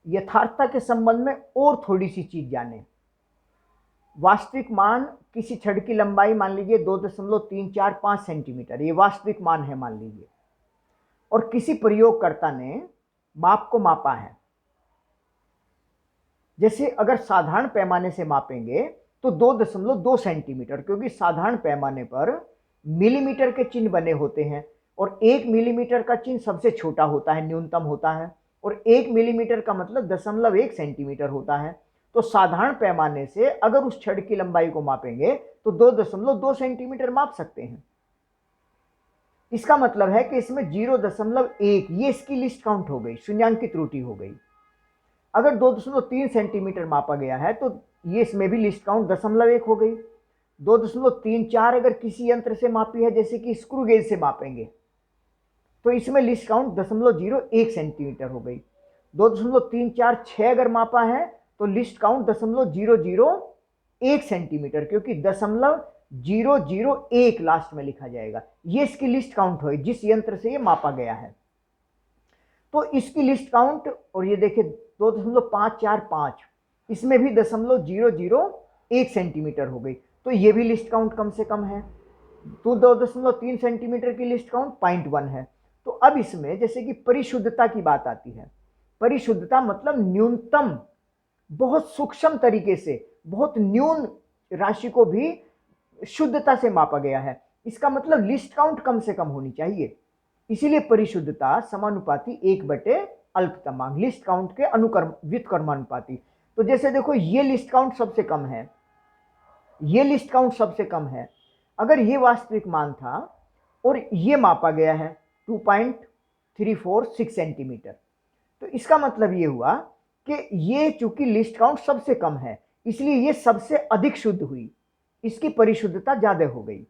यथार्थता के संबंध में और थोड़ी सी चीज जाने। वास्तविक मान किसी छड़ की लंबाई मान लीजिए 2.345 सेंटीमीटर, ये वास्तविक मान है मान लीजिए, और किसी प्रयोगकर्ता ने माप को मापा है। जैसे अगर साधारण पैमाने से मापेंगे तो 2.2 सेंटीमीटर, क्योंकि साधारण पैमाने पर मिलीमीटर के चिन्ह बने होते हैं और 1 मिलीमीटर का चिन्ह सबसे छोटा होता है, न्यूनतम होता है, और 1 मिलीमीटर का मतलब 0.1 सेंटीमीटर होता है। तो साधारण पैमाने से अगर उस छड़ की लंबाई को मापेंगे तो 2.2 सेंटीमीटर माप सकते हैं। इसका मतलब है कि इसमें 0.1 ये इसकी लिस्ट काउंट हो गई, शून्यांक की त्रुटि हो गई। अगर 2.3 सेंटीमीटर मापा गया है तो ये इसमें भी लिस्ट काउंट 0.1 हो गई। 2.34 अगर किसी यंत्र से मापी है, जैसे कि स्क्रू गेज से मापेंगे, तो इसमें लिस्ट काउंट 0.01 सेंटीमीटर हो गई। 2.346 अगर मापा है तो लिस्ट काउंट 0.001 सेंटीमीटर, क्योंकि 0.001 लास्ट में लिखा जाएगा। ये इसकी लिस्ट काउंट हुई जिस यंत्र से ये मापा गया है। तो इसकी लिस्ट काउंट, और ये देखिए 2.545, इसमें भी 0.001 सेंटीमीटर हो गई। तो ये भी लिस्ट काउंट कम से कम है। तो 2.3 सेंटीमीटर की लिस्ट काउंट 0.1 है। तो अब इसमें जैसे कि परिशुद्धता की बात आती है। परिशुद्धता मतलब न्यूनतम, बहुत सूक्ष्म तरीके से, बहुत न्यून राशि को भी शुद्धता से मापा गया है। इसका मतलब लिस्ट काउंट कम से कम होनी चाहिए। इसीलिए परिशुद्धता समानुपाती 1/अल्पतमांक, लिस्ट काउंट के अनुक्रम व्युत्क्रमानुपाती। तो जैसे देखो ये लिस्ट काउंट सबसे कम है, ये लिस्ट काउंट सबसे कम है। अगर ये वास्तविक मान था और ये मापा गया है 2.346 सेंटीमीटर, तो इसका मतलब ये हुआ कि ये चूंकि लिस्ट काउंट सबसे कम है इसलिए ये सबसे अधिक शुद्ध हुई, इसकी परिशुद्धता ज्यादा हो गई।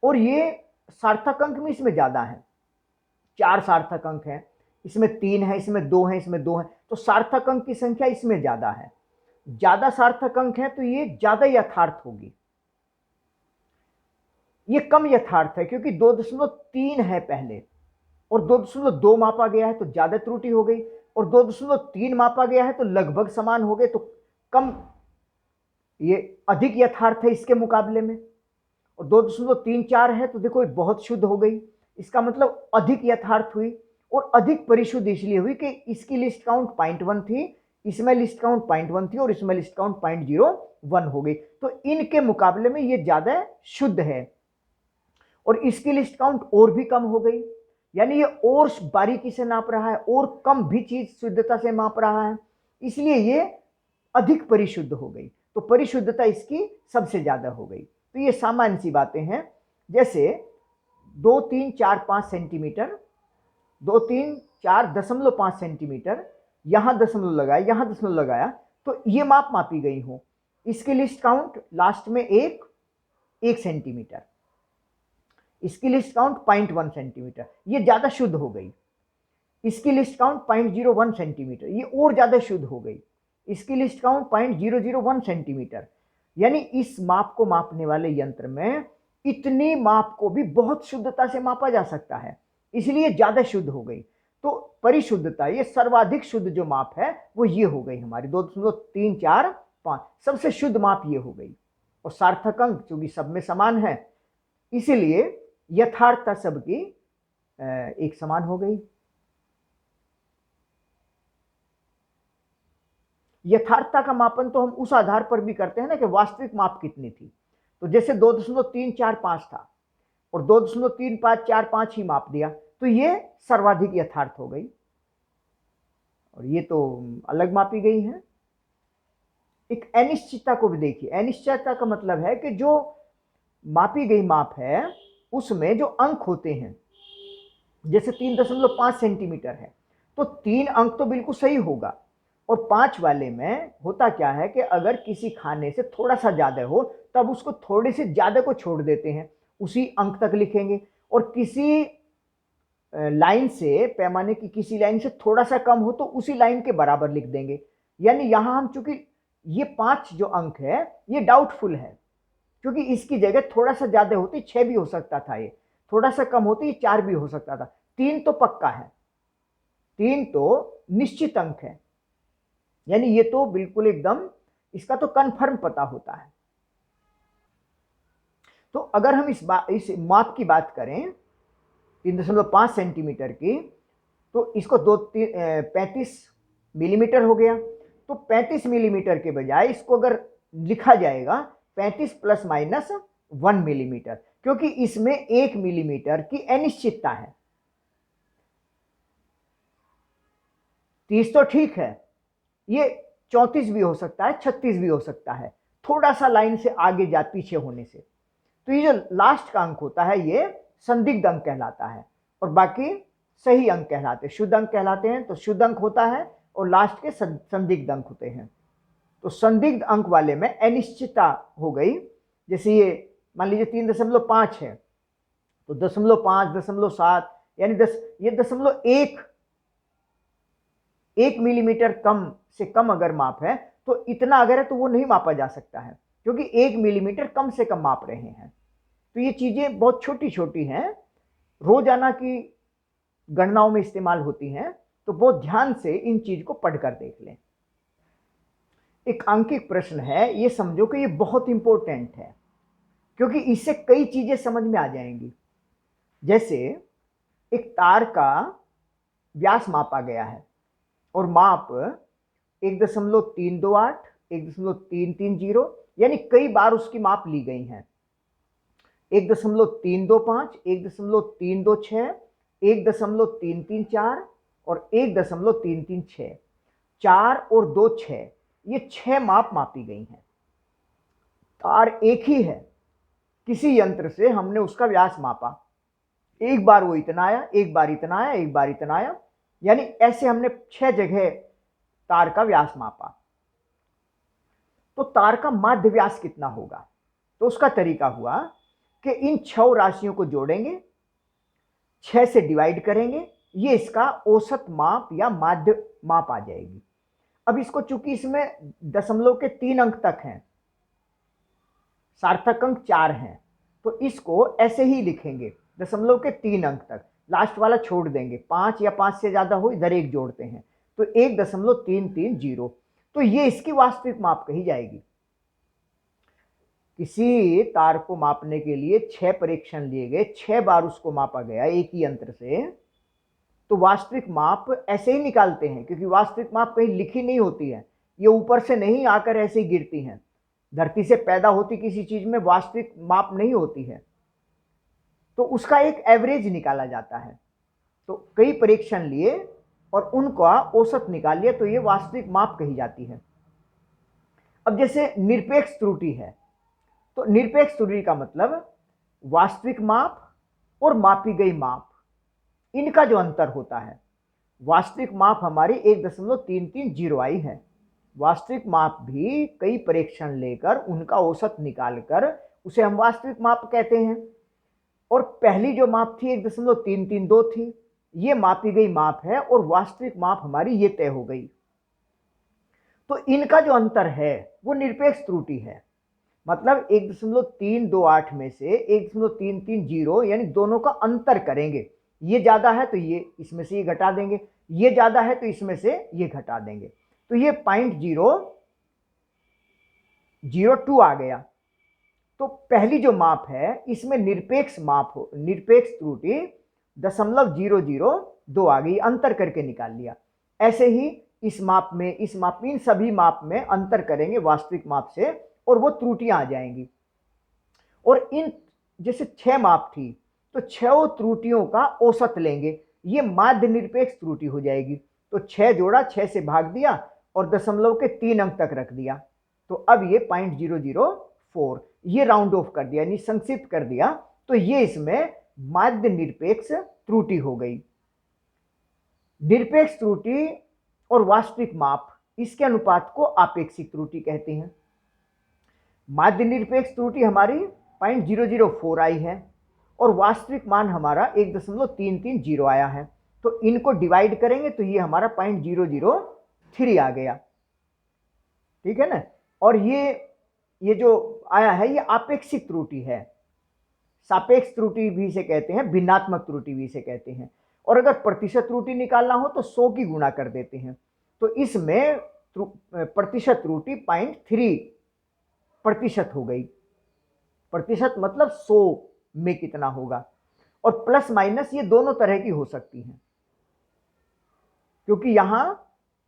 और ये सार्थक अंक में इसमें ज्यादा है, 4 सार्थक अंक हैं, इसमें 3 है, इसमें 2 है, इसमें 2 है, तो सार्थक अंक की संख्या इसमें ज्यादा है। ज्यादा सार्थक अंक है तो ये ज्यादा यथार्थ होगी। ये कम यथार्थ है क्योंकि 2.3 है पहले और 2.2 मापा गया है तो ज्यादा त्रुटि हो गई, और 2.3 मापा गया है तो लगभग समान हो गए, तो कम, ये अधिक यथार्थ है इसके मुकाबले में। और 2.34 है तो देखो ये बहुत शुद्ध हो गई, इसका मतलब अधिक यथार्थ हुई। और अधिक परिशुद्ध इसलिए हुई कि इसकी लिस्ट काउंट 0.1 थी, इसमें लिस्ट काउंट 0.1 थी और इसमें लिस्ट काउंट 0.01 हो गई, तो इनके मुकाबले में ये ज्यादा शुद्ध है। और इसकी लिस्ट काउंट और भी कम हो गई, यानी ये और बारीकी से नाप रहा है और कम भी चीज शुद्धता से माप रहा है, इसलिए ये अधिक परिशुद्ध हो गई। तो परिशुद्धता इसकी सबसे ज्यादा हो गई। तो ये सामान्य सी बातें हैं। जैसे 2.345 सेंटीमीटर, 2.345 सेंटीमीटर, यहां दशमलव लगाया, यहां दशमलव लगाया, तो ये माप मापी गई हो। इसकी लिस्ट काउंट लास्ट में 1 सेंटीमीटर, इसकी लिस्ट काउंट 0.1 सेंटीमीटर, ये ज्यादा शुद्ध हो गई। इसकी लिस्ट काउंट 0.01 सेंटीमीटर, ये और ज्यादा शुद्ध हो गई। इसकी लिस्ट काउंट 0.001 सेंटीमीटर, यानी इस माप को मापने वाले यंत्र में इतनी माप को भी बहुत शुद्धता से मापा जा सकता है, इसलिए ज्यादा शुद्ध हो गई। तो परिशुद्धता, ये सर्वाधिक शुद्ध जो माप है वो ये हो गई हमारी 2.345, सबसे शुद्ध माप ये हो गई। और सार्थक अंक चूंकि सब में समान है इसीलिए यथार्थता सबकी एक समान हो गई। यथार्थता का मापन तो हम उस आधार पर भी करते हैं ना कि वास्तविक माप कितनी थी। तो जैसे 2.345 था और 2.3545 ही माप दिया तो ये सर्वाधिक यथार्थ हो गई, और ये तो अलग मापी गई है। एक अनिश्चितता को भी देखिए। अनिश्चितता का मतलब है कि जो मापी गई माप है उसमें जो अंक होते हैं, जैसे 3.5 सेंटीमीटर है तो 3 अंक तो बिल्कुल सही होगा, और 5 वाले में होता क्या है कि अगर किसी खाने से थोड़ा सा ज्यादा हो तब उसको थोड़े से ज्यादा को छोड़ देते हैं, उसी अंक तक लिखेंगे। और किसी लाइन से, पैमाने की किसी लाइन से थोड़ा सा कम हो तो उसी लाइन के बराबर लिख देंगे। यानी यहां हम, चूंकि ये 5 जो अंक है ये डाउटफुल है, क्योंकि इसकी जगह थोड़ा सा ज्यादा होती 6 भी हो सकता था, ये थोड़ा सा कम होती 4 भी हो सकता था। 3 तो पक्का है, 3 तो निश्चित अंक है, यानी ये तो बिल्कुल एकदम इसका तो कन्फर्म पता होता है। तो अगर हम इस माप की बात करें 3.5 सेंटीमीटर की, तो इसको 35 मिलीमीटर हो गया। तो 35 मिलीमीटर के बजाय इसको अगर लिखा जाएगा 35 प्लस माइनस 1 मिलीमीटर, क्योंकि इसमें 1 मिलीमीटर की अनिश्चितता है। 30 तो ठीक है, ये 34 भी हो सकता है, 36 भी हो सकता है, थोड़ा सा लाइन से आगे जा पीछे होने से। तो ये जो लास्ट का अंक होता है ये संदिग्ध अंक कहलाता है, और बाकी सही अंक कहलाते हैं, शुद्ध अंक कहलाते हैं। तो शुद्ध अंक होता है और लास्ट के संदिग्ध अंक होते हैं। तो संदिग्ध अंक वाले में अनिश्चितता हो गई। जैसे ये मान लीजिए 3.5 है, तो 0.5, 0.7 यानी 10, ये 1 मिलीमीटर कम से कम अगर माप है, तो इतना अगर है तो वो नहीं मापा जा सकता है, क्योंकि 1 मिलीमीटर कम से कम माप रहे हैं। तो ये चीजें बहुत छोटी छोटी हैं, रोजाना की गणनाओं में इस्तेमाल होती हैं। तो बहुत ध्यान से इन चीज को पढ़कर देख लें। एक अंकित प्रश्न है, ये समझो कि ये बहुत इंपॉर्टेंट है, क्योंकि इससे कई चीजें समझ में आ जाएंगी। जैसे एक तार का व्यास मापा गया है और माप 1.328, 1.330 यानी कई बार उसकी माप ली गई है। 1.325, 1.326, 1.334 और 1.336, 4 और 2 6, ये 6 माप मापी गई हैं। तार एक ही है, किसी यंत्र से हमने उसका व्यास मापा, एक बार वो इतना आया, एक बार इतना आया, एक बार इतना आया, यानी ऐसे हमने 6 जगह तार का व्यास मापा। तो तार का माध्य व्यास कितना होगा? तो उसका तरीका हुआ कि इन 6 राशियों को जोड़ेंगे, 6 से डिवाइड करेंगे, ये इसका औसत माप या माध्य माप आ जाएगी। अब इसको चूंकि इसमें दशमलव के 3 अंक तक हैं, सार्थक अंक 4 हैं, तो इसको ऐसे ही लिखेंगे दशमलव के 3 अंक तक, लास्ट वाला छोड़ देंगे। 5 या 5 से ज्यादा हो इधर एक जोड़ते हैं, तो 1.330। तो ये इसकी वास्तविक माप कही जाएगी। किसी तार को मापने के लिए 6 परीक्षण लिए गए, 6 बार उसको मापा गया एक ही यंत्र से, तो वास्तविक माप ऐसे ही निकालते हैं, क्योंकि वास्तविक माप कहीं लिखी नहीं होती है, ये ऊपर से नहीं आकर ऐसे ही गिरती हैं। धरती से पैदा होती किसी चीज में वास्तविक माप नहीं होती है, तो उसका एक एवरेज निकाला जाता है। तो कई परीक्षण लिए और उनका औसत निकाल लिया, तो ये वास्तविक माप कही जाती है। अब जैसे निरपेक्ष त्रुटि है, तो निरपेक्ष त्रुटि का मतलब वास्तविक माप और मापी गई माप, इनका जो अंतर होता है। वास्तविक माप हमारी 1.330 आई है, वास्तविक माप भी कई परीक्षण लेकर उनका औसत निकालकर उसे हम वास्तविक माप कहते हैं। और पहली जो माप थी 1.332 थी, ये मापी गई माप है और वास्तविक माप हमारी ये तय हो गई। तो इनका जो अंतर है वो निरपेक्ष त्रुटि है, मतलब 1.328 में से 1.330 यानी दोनों का अंतर करेंगे, ये ज्यादा है तो ये इसमें से ये घटा देंगे, ये ज्यादा है तो इसमें से ये घटा देंगे, तो ये 0.002 आ गया। तो पहली जो माप है इसमें निरपेक्ष माप हो, निरपेक्ष त्रुटि 0.002 आ गई, अंतर करके निकाल लिया। ऐसे ही इस माप में, इस माप में, इन सभी माप में अंतर करेंगे वास्तविक माप से और वो त्रुटियां आ जाएंगी। और इन जैसे 6 माप थी, तो 6 त्रुटियों का औसत लेंगे, ये माध्य निरपेक्ष त्रुटि हो जाएगी। तो 6 जोड़ा, 6 से भाग दिया और दशमलव के 3 अंक तक रख दिया, तो अब ये 0.004, ये राउंड ऑफ कर दिया, यानी संक्षिप्त कर दिया, तो ये इसमें माध्य निरपेक्ष त्रुटि हो गई। निरपेक्ष त्रुटि और वास्तविक माप, इसके अनुपात को आपेक्षिक त्रुटि कहते हैं। माध्य निरपेक्ष त्रुटि हमारी 0.004 आई है और वास्तविक मान हमारा 1.330 आया है, तो इनको डिवाइड करेंगे तो ये हमारा 0.003 आ गया, ठीक है ना। और ये जो आया है ये आपेक्षिक त्रुटि है, सापेक्ष त्रुटि भी इसे कहते हैं, भिन्नात्मक त्रुटि भी इसे कहते हैं। और अगर प्रतिशत त्रुटि निकालना हो तो 100 की गुणा कर देते हैं। तो इसमें प्रतिशत त्रुटि 0.3% हो गई। प्रतिशत मतलब 100 में कितना होगा। और प्लस माइनस ये दोनों तरह की हो सकती हैं, क्योंकि यहां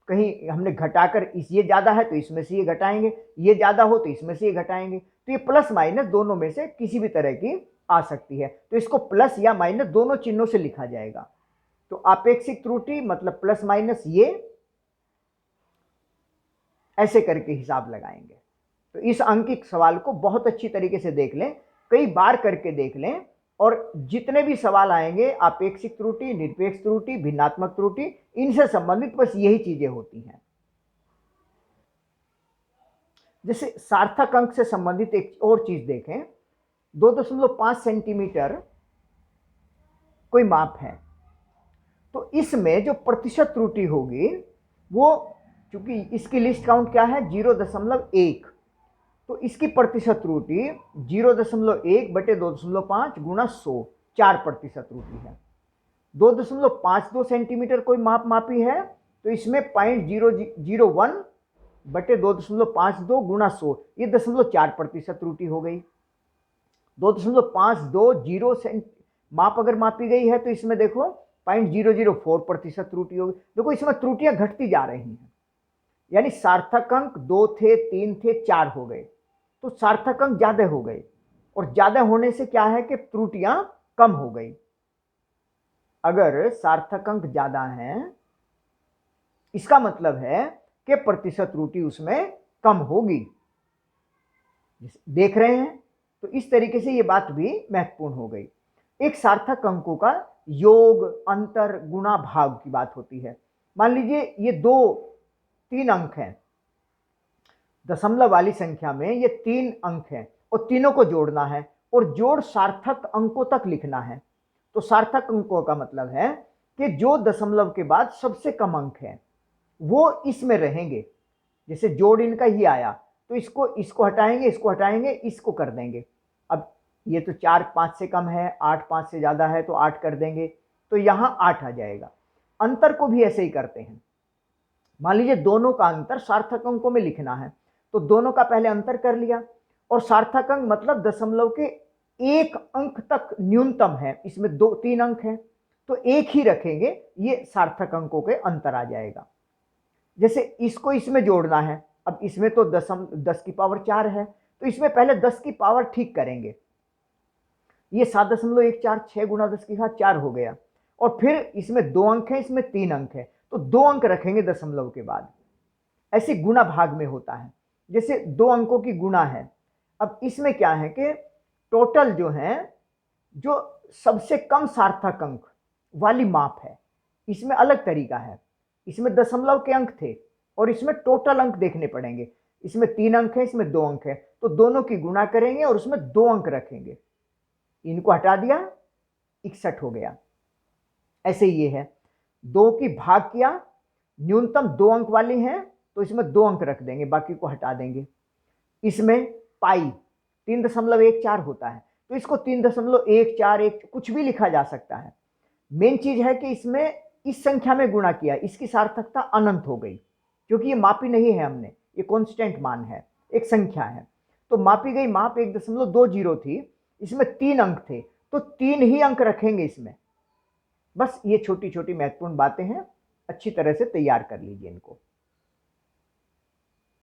कहीं हमने घटाकर ये ज्यादा है तो इसमें से ये घटाएंगे, ये ज्यादा हो तो इसमें से ये घटाएंगे, तो ये प्लस माइनस दोनों में से किसी भी तरह की आ सकती है। तो इसको प्लस या माइनस दोनों चिन्हों से लिखा जाएगा। तो आपेक्षिक त्रुटि मतलब प्लस माइनस, ये ऐसे करके हिसाब लगाएंगे। तो इस अंकित सवाल को बहुत अच्छी तरीके से देख लें, कई बार करके देख लें, और जितने भी सवाल आएंगे आपेक्षिक त्रुटि, निरपेक्ष त्रुटि, भिन्नात्मक त्रुटि, इनसे संबंधित बस यही चीजें होती हैं। जैसे सार्थक अंक से संबंधित एक और चीज देखें, 2.5 सेंटीमीटर कोई माप है, तो इसमें जो प्रतिशत त्रुटि होगी वो, क्योंकि इसकी लिस्ट काउंट क्या है 0.1, तो इसकी प्रतिशत त्रुटि 0.1 बटे 2.5 गुणा 100, 4% त्रुटि है। 2.52 सेंटीमीटर कोई मापी है, तो इसमें 0.001 बटे 2.52 गुणा 100, ये 0.4% त्रुटि हो गई। 2.520 माप अगर मापी गई है तो इसमें देखो 0.004% त्रुटि होगी। देखो इसमें त्रुटियां घटती जा रही हैं, यानी सार्थक अंक 2 थे, 3 थे, 4 हो गए, तो सार्थक अंक ज्यादा हो गए, और ज्यादा होने से क्या है कि त्रुटियां कम हो गई। अगर सार्थक अंक ज्यादा हैं, इसका मतलब है कि प्रतिशत त्रुटि उसमें कम होगी। देख रहे हैं, तो इस तरीके से ये बात भी महत्वपूर्ण हो गई। एक सार्थक अंकों का योग, अंतर, गुणा, भाग की बात होती है। मान लीजिए ये 3 अंक हैं, दशमलव वाली संख्या में ये 3 अंक हैं और तीनों को जोड़ना है, और जोड़ सार्थक अंकों तक लिखना है। तो सार्थक अंकों का मतलब है कि जो दशमलव के बाद सबसे कम अंक है वो इसमें रहेंगे। जैसे जोड़ इनका ही आया, तो इसको हटाएंगे, इसको हटाएंगे, इसको कर देंगे। अब ये तो 4 5 से कम है, 8 5 से ज्यादा है तो 8 कर देंगे, तो यहां 8 आ जाएगा। अंतर को भी ऐसे ही करते हैं। मान लीजिए दोनों का अंतर सार्थक अंकों में लिखना है, तो दोनों का पहले अंतर कर लिया, और सार्थक अंक मतलब दशमलव के 1 अंक तक न्यूनतम है, इसमें 3 अंक हैं तो 1 ही रखेंगे, ये सार्थक अंकों के अंतर आ जाएगा। जैसे इसको इसमें जोड़ना है, अब इसमें तो 10 की पावर 4 है, तो इसमें पहले 10 की पावर ठीक करेंगे, ये 7.146 6 गुणा 10 की घात 4 हो गया, और फिर इसमें 2 अंक है, इसमें 3 अंक है, तो 2 अंक रखेंगे दशमलव के बाद। ऐसे गुणा भाग में होता है, जैसे 2 अंकों की गुणा है। अब इसमें क्या है कि टोटल जो है, जो सबसे कम सार्थक अंक वाली माप है, इसमें अलग तरीका है। इसमें दशमलव के अंक थे और इसमें टोटल अंक देखने पड़ेंगे। इसमें 3 अंक है, इसमें 2 अंक है, तो दोनों की गुणा करेंगे और उसमें 2 अंक रखेंगे। इनको हटा दिया, 61 हो गया। ऐसे ये है, 2 की भाग किया, न्यूनतम 2 अंक वाली है तो इसमें 2 अंक रख देंगे, बाकी को हटा देंगे। इसमें पाई 3.14 होता है, तो इसको 3.141 कुछ भी लिखा जा सकता है। मेन चीज है कि इसमें इस संख्या में गुणा किया, इसकी सार्थकता अनंत हो गई, क्योंकि ये मापी नहीं है हमने, ये कांस्टेंट मान है, एक संख्या है। तो मापी गई माप 1.20 थी, इसमें 3 अंक थे, तो 3 ही अंक रखेंगे इसमें। बस ये छोटी छोटी महत्वपूर्ण बातें हैं, अच्छी तरह से तैयार कर लीजिए इनको।